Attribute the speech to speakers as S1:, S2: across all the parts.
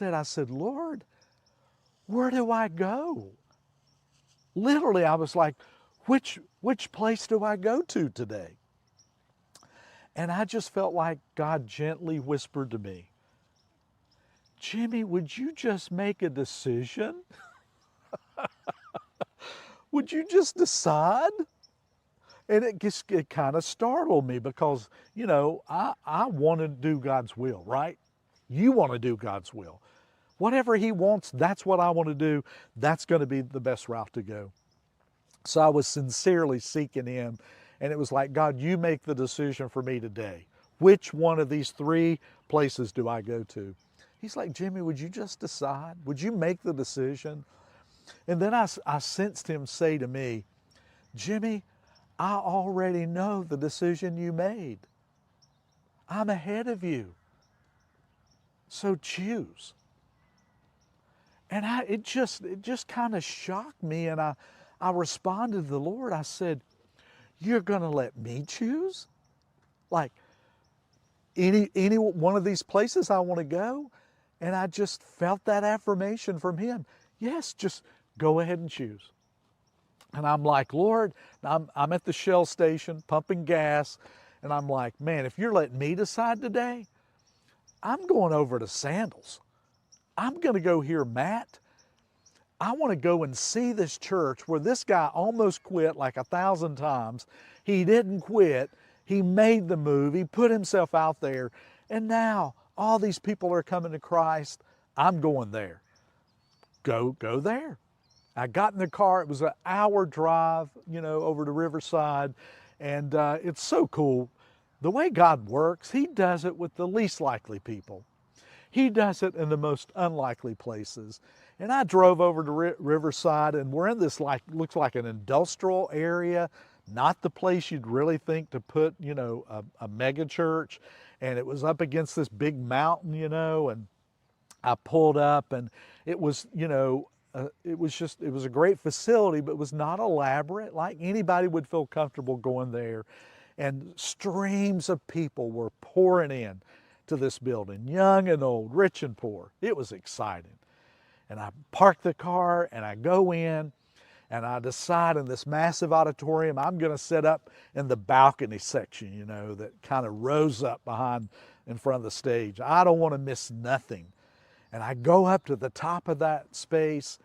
S1: I said, Lord, where do I go? Literally, I was like, which place do I go to today? And I just felt like God gently whispered to me, Jimmy, would you just make a decision? Would you just decide? And it kind of startled me because, I want to do God's will, right? You want to do God's will. Whatever He wants, that's what I want to do. That's going to be the best route to go. So I was sincerely seeking Him. And it was like, God, you make the decision for me today. Which one of these three places do I go to? He's like, Jimmy, would you just decide? Would you make the decision? And then I sensed Him say to me, Jimmy, I already know the decision you made. I'm ahead of you. So choose. And it just kind of shocked me. And I responded to the Lord. I said, you're going to let me choose? Like any one of these places I want to go? And I just felt that affirmation from Him. Yes, just go ahead and choose. And I'm like, Lord, I'm at the Shell station pumping gas. And I'm like, man, if you're letting me decide today, I'm going over to Sandals. I'm going to go hear Matt. I want to go and see this church where this guy almost quit like 1,000 times. He didn't quit. He made the move. He put himself out there. And now all these people are coming to Christ. I'm going there. Go there. I got in the car. It was an hour drive, over to Riverside. And it's so cool. The way God works, He does it with the least likely people. He does it in the most unlikely places. And I drove over to Riverside, and we're in this looks like an industrial area, not the place you'd really think to put, a mega church. And it was up against this big mountain, and I pulled up, and it was, it was a great facility, but it was not elaborate. Like anybody would feel comfortable going there. And streams of people were pouring in to this building, young and old, rich and poor. It was exciting. And I park the car and I go in and I decide in this massive auditorium, I'm going to sit up in the balcony section, that kind of rose up in front of the stage. I don't want to miss nothing. And I go up to the top of that space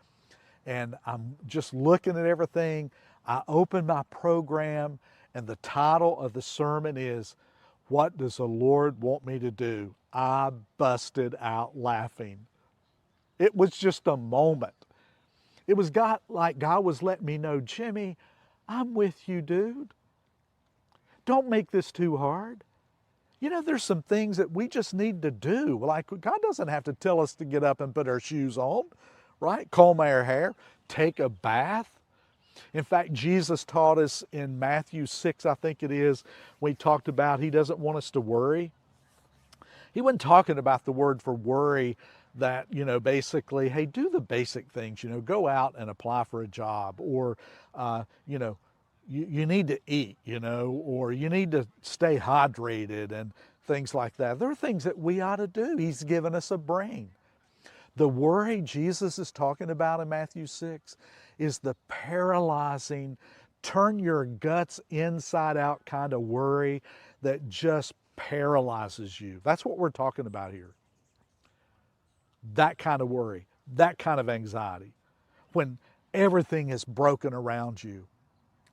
S1: and I'm just looking at everything. I open my program and the title of the sermon is, What Does the Lord Want Me to Do? I busted out laughing. It was just a moment. It was God was letting me know, Jimmy, I'm with you, dude. Don't make this too hard. There's some things that we just need to do. Like God doesn't have to tell us to get up and put our shoes on, right? Comb our hair, take a bath. In fact, Jesus taught us in Matthew 6, I think it is, when He talked about He doesn't want us to worry. He wasn't talking about the word for worry that, basically, hey, do the basic things, go out and apply for a job, or, you need to eat, or you need to stay hydrated and things like that. There are things that we ought to do. He's given us a brain. The worry Jesus is talking about in Matthew 6 is the paralyzing, turn your guts inside out kind of worry that just paralyzes you. That's what we're talking about here. That kind of worry, that kind of anxiety, when everything is broken around you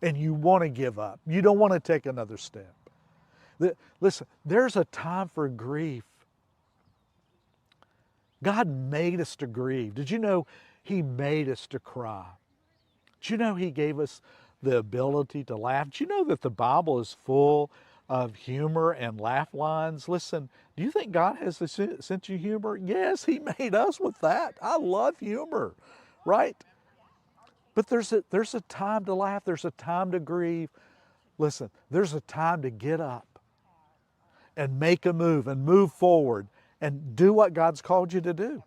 S1: and you want to give up. You don't want to take another step. Listen, there's a time for grief. God made us to grieve. Did you know He made us to cry? Did you know He gave us the ability to laugh? Did you know that the Bible is full of humor and laugh lines? Listen, do you think God has a sense of humor? Yes, He made us with that. I love humor, right? But there's a time to laugh. There's a time to grieve. Listen, there's a time to get up and make a move and move forward and do what God's called you to do.